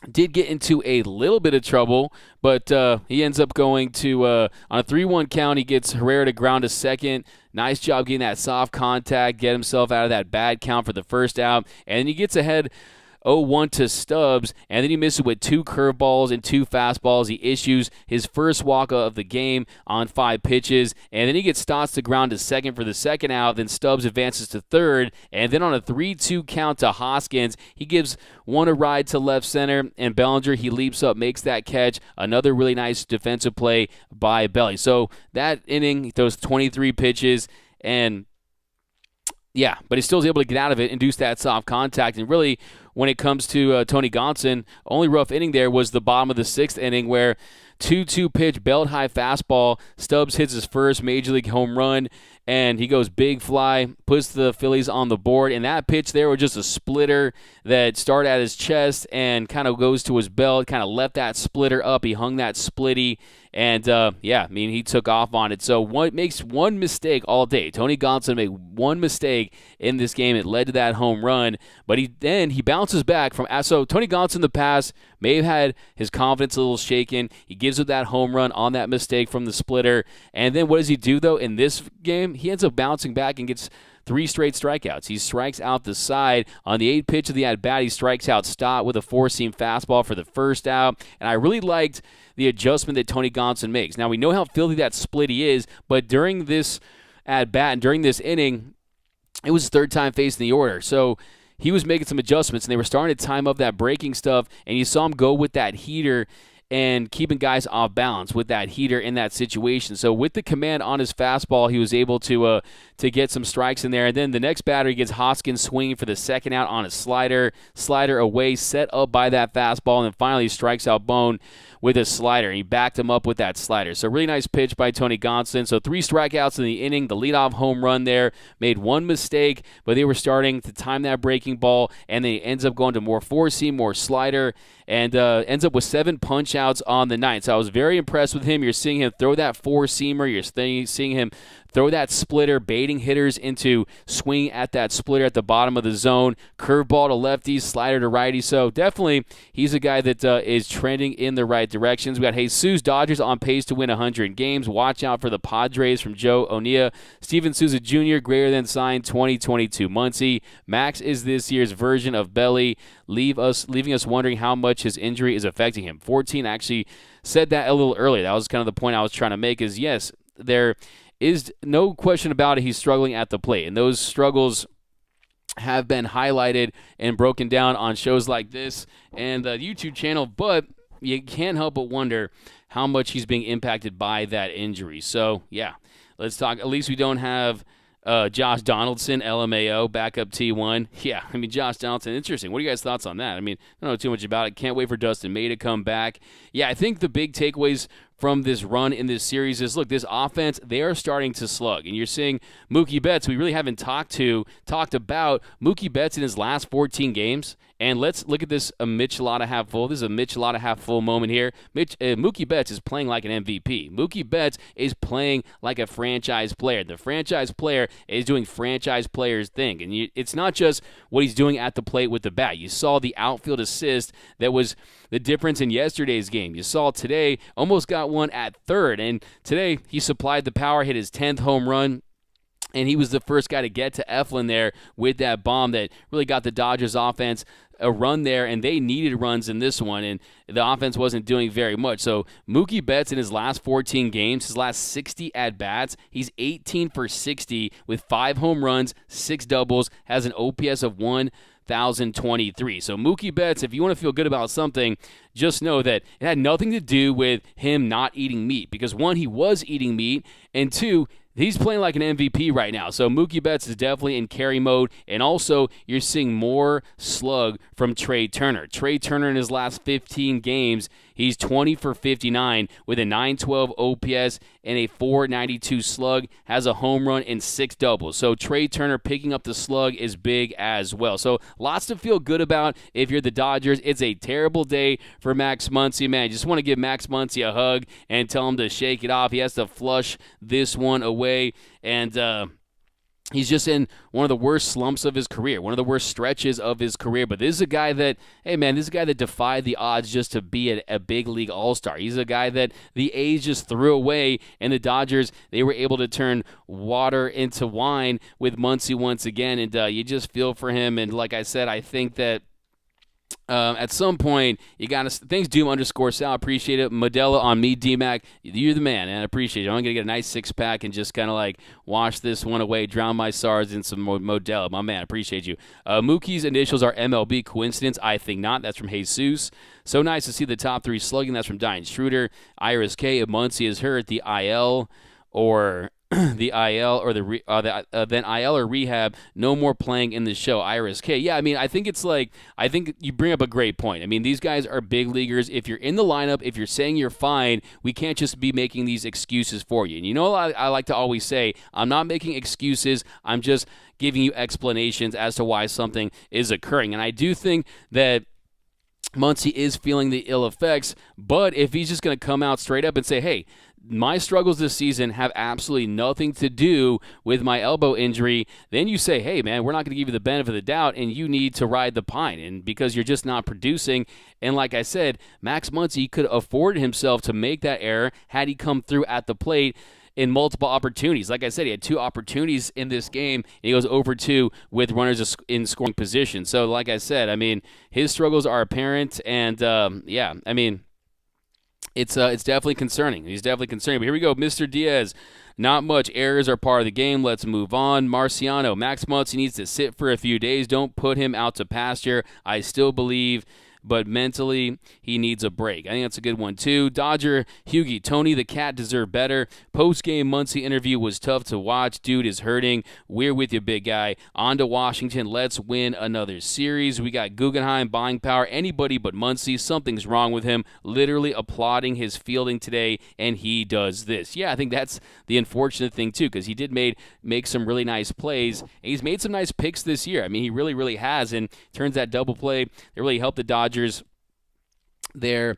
did get into a little bit of trouble, but he ends up going to, on a 3-1 count, he gets Herrera to ground to second. Nice job getting that soft contact, get himself out of that bad count for the first out, and he gets ahead 0-1 to Stubbs, and then he misses with 2 curveballs and 2 fastballs. He issues his first walk of the game on 5 pitches, and then he gets Stotts to ground to second for the second out. Then Stubbs advances to third, and then on a 3-2 count to Hoskins, he gives one a ride to left center, and Bellinger, he leaps up, makes that catch. Another really nice defensive play by Belly. So that inning, he throws 23 pitches, and yeah, but he still is able to get out of it, induce that soft contact, and really, when it comes to Tony Gonsolin, only rough inning there was the bottom of the 6th inning where 2-2 pitch, belt high fastball. Stubbs hits his first major league home run, and he goes big fly, puts the Phillies on the board. And that pitch there was just a splitter that started at his chest and kind of goes to his belt, kind of left that splitter up. He hung that splitty, and yeah, I mean, he took off on it. So makes one mistake all day. Tony Gonsolin made one mistake in this game. It led to that home run, but he bounces back from. So Tony Gonsolin in the past may have had his confidence a little shaken. He gives gives up that home run on that mistake from the splitter. And then what does he do, though, in this game? He ends up bouncing back and gets 3 straight strikeouts. He strikes out the side. On the 8th pitch of the at-bat, he strikes out Stott with a 4-seam fastball for the first out. And I really liked the adjustment that Tony Gonsolin makes. Now, we know how filthy that split he is, but during this at-bat and during this inning, it was his 3rd time facing the order. So he was making some adjustments, and they were starting to time up that breaking stuff, and you saw him go with that heater and keeping guys off balance with that heater in that situation. So with the command on his fastball, he was able to get some strikes in there. And then the next batter, he gets Hoskins swinging for the second out on a slider away, set up by that fastball, and then finally he strikes out Bone with a slider. He backed him up with that slider. So really nice pitch by Tony Gonsolin. So 3 strikeouts in the inning. The leadoff home run there. Made 1 mistake, but they were starting to time that breaking ball, and then he ends up going to more 4-seam, more slider, and ends up with 7 punch-outs on the night. So I was very impressed with him. You're seeing him throw that 4-seamer. You're seeing him throw that splitter, baiting hitters into swing at that splitter at the bottom of the zone. Curveball to lefties, slider to righties. So definitely he's a guy that is trending in the right directions. We got Jesus, Dodgers on pace to win 100 games. Watch out for the Padres from Joe O'Neill. Steven Souza Jr., greater than signed 2022 Muncy. Max is this year's version of Belly, leaving us wondering how much his injury is affecting him. 14 actually said that a little earlier. That was kind of the point I was trying to make is, yes, there is no question about it. He's struggling at the plate, and those struggles have been highlighted and broken down on shows like this and the YouTube channel, but you can't help but wonder how much he's being impacted by that injury. So, yeah, let's talk. At least we don't have Josh Donaldson, LMAO, backup T1. Yeah, I mean, Josh Donaldson, interesting. What are you guys' thoughts on that? I mean, I don't know too much about it. Can't wait for Dustin May to come back. Yeah, I think the big takeaways from this run in this series is, look, this offense, they are starting to slug. And you're seeing Mookie Betts, we really haven't talked about Mookie Betts in his last 14 games. And let's look at this, a Michelada half full. This is a Michelada half full moment here. Mookie Betts is playing like an MVP. Mookie Betts is playing like a franchise player. The franchise player is doing franchise players thing. And it's not just what he's doing at the plate with the bat. You saw the outfield assist that was the difference in yesterday's game. You saw today, almost got one at third. And today, he supplied the power, hit his 10th home run. And he was the first guy to get to Eflin there with that bomb that really got the Dodgers offense a run there, and they needed runs in this one, and the offense wasn't doing very much. So Mookie Betts in his last 14 games, his last 60 at-bats, he's 18 for 60 with 5 home runs, 6 doubles, has an OPS of 1,023. So Mookie Betts, if you want to feel good about something, just know that it had nothing to do with him not eating meat, because 1, he was eating meat, and 2, he's playing like an MVP right now. So Mookie Betts is definitely in carry mode. And also, you're seeing more slug from Trey Turner. Trey Turner in his last 15 games, he's 20 for 59 with a 912 OPS and a 492 slug, has a home run and 6 doubles. So Trey Turner picking up the slug is big as well. So lots to feel good about if you're the Dodgers. It's a terrible day for Max Munsey. Man, I just want to give Max Munsey a hug and tell him to shake it off. He has to flush this one away. And he's just in one of the worst slumps of his career, one of the worst stretches of his career. But this is a guy that, hey, man, this is a guy that defied the odds just to be a big league all-star. He's a guy that the A's just threw away, and the Dodgers, they were able to turn water into wine with Muncy once again. And you just feel for him. And like I said, I think that at some point, you got to. Thanks, Doom_Sal. Appreciate it. Modella on me, DMAC. You're the man, and I appreciate it. I'm going to get a nice 6-pack and just kind of like wash this one away, drown my SARS in some Modella. My man, appreciate you. Mookie's initials are MLB. Coincidence? I think not. That's from Jesus. So nice to see the top 3 slugging. That's from Diane Schroeder. Iris K. If Muncy is hurt, the IL or the IL or then IL or rehab, no more playing in the show. Iris K. Yeah, I mean, I think you bring up a great point. I mean, these guys are big leaguers. If you're in the lineup, if you're saying you're fine, we can't just be making these excuses for you. And you know, I like to always say, I'm not making excuses. I'm just giving you explanations as to why something is occurring. And I do think that Muncy is feeling the ill effects, but if he's just going to come out straight up and say, hey, my struggles this season have absolutely nothing to do with my elbow injury, then you say, hey, man, we're not going to give you the benefit of the doubt, and you need to ride the pine. And because you're just not producing, and like I said, Max Munsey could afford himself to make that error had he come through at the plate in multiple opportunities. Like I said, he had 2 opportunities in this game, and he goes over 2 with runners in scoring position. So like I said, I mean, his struggles are apparent, and yeah, I mean, it's definitely concerning. He's definitely concerning. But here we go, Mr. Diaz. Not much. Errors are part of the game. Let's move on. Marciano. Max Munsey needs to sit for a few days. Don't put him out to pasture. I still believe, but mentally he needs a break. I think that's a good one too. Dodger Hughie. Tony the Cat deserved better. Post-game Muncy interview was tough to watch. Dude is hurting. We're with you, big guy. On to Washington. Let's win another series. We got Guggenheim buying power. Anybody but Muncy. Something's wrong with him. Literally applauding his fielding today, and he does this. Yeah, I think that's the unfortunate thing too, because he did make some really nice plays. And he's made some nice picks this year. I mean, he really, really has, and turns that double play that really helped the Dodgers there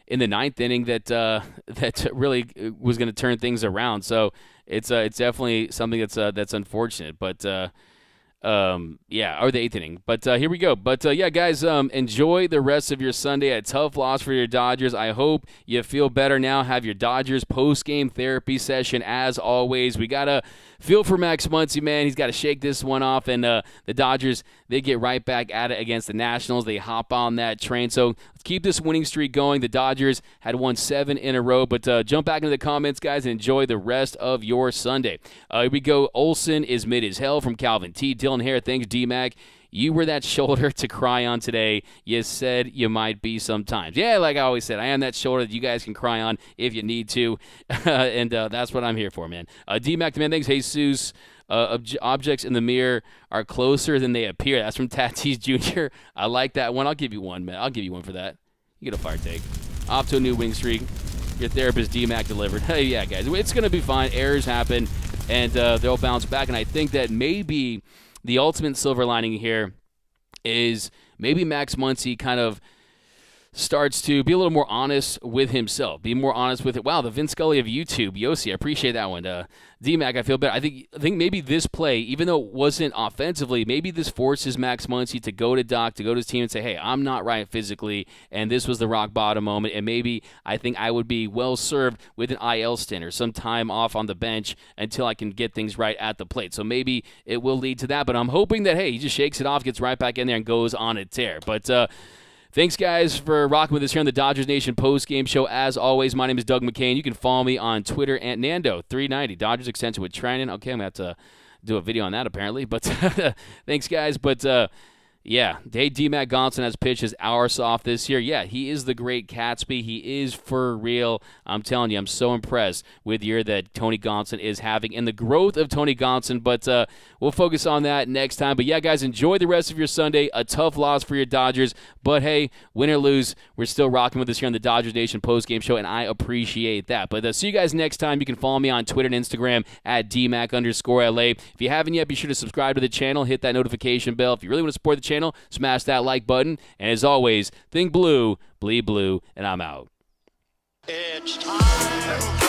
in the 9th inning that really was going to turn things around. So it's definitely something that's unfortunate, but yeah, or the 8th inning. But here we go. But yeah, guys, enjoy the rest of your Sunday. A tough loss for your Dodgers. I hope you feel better now. Have your Dodgers post-game therapy session as always. We got to feel for Max Munsey, man. He's got to shake this one off. And the Dodgers, they get right back at it against the Nationals. They hop on that train. So let's keep this winning streak going. The Dodgers had won 7 in a row. But jump back into the comments, guys, and enjoy the rest of your Sunday. Here we go. Olson is mid as hell from Calvin T. Dylan Hare, thanks, D-Mac. You were that shoulder to cry on today. You said you might be sometimes. Yeah, like I always said, I am that shoulder that you guys can cry on if you need to. And that's what I'm here for, man. D-Mac, man, thanks. Jesus, objects in the mirror are closer than they appear. That's from Tatis Jr. I like that one. I'll give you one, man. I'll give you one for that. You get a fire take. Off to a new wing streak. Your therapist, D-Mac, delivered. Hey, yeah, guys, it's going to be fine. Errors happen, and they'll bounce back. And I think that maybe the ultimate silver lining here is maybe Max Munsey kind of starts to be a little more honest with himself, be more honest with it. Wow, the Vince Scully of YouTube, Yossi, I appreciate that one. D-Mac, I feel better. I think maybe this play, even though it wasn't offensively, maybe this forces Max Munsey to go to Doc, to go to his team and say, hey, I'm not right physically, and this was the rock bottom moment, and maybe I think I would be well served with an IL stint or some time off on the bench until I can get things right at the plate. So maybe it will lead to that, but I'm hoping that, hey, he just shakes it off, gets right back in there, and goes on a tear. But thanks, guys, for rocking with us here on the Dodgers Nation post-game show. As always, my name is Doug McCain. You can follow me on Twitter at Nando390. Dodgers extension with Trinan. Okay, I'm going to have to do a video on that, apparently. But thanks, guys. But yeah, D-Mac Gonsolin has pitched his hours off this year. Yeah, he is the great Catsby. He is for real. I'm telling you, I'm so impressed with the year that Tony Gonsolin is having and the growth of Tony Gonsolin. But we'll focus on that next time. But yeah, guys, enjoy the rest of your Sunday. A tough loss for your Dodgers. But hey, win or lose, we're still rocking with us here on the Dodgers Nation postgame show, and I appreciate that. But see you guys next time. You can follow me on Twitter and Instagram at DMac_LA. If you haven't yet, be sure to subscribe to the channel. Hit that notification bell. If you really want to support the channel, smash that like button. And as always, think blue, bleed blue, and I'm out. It's time.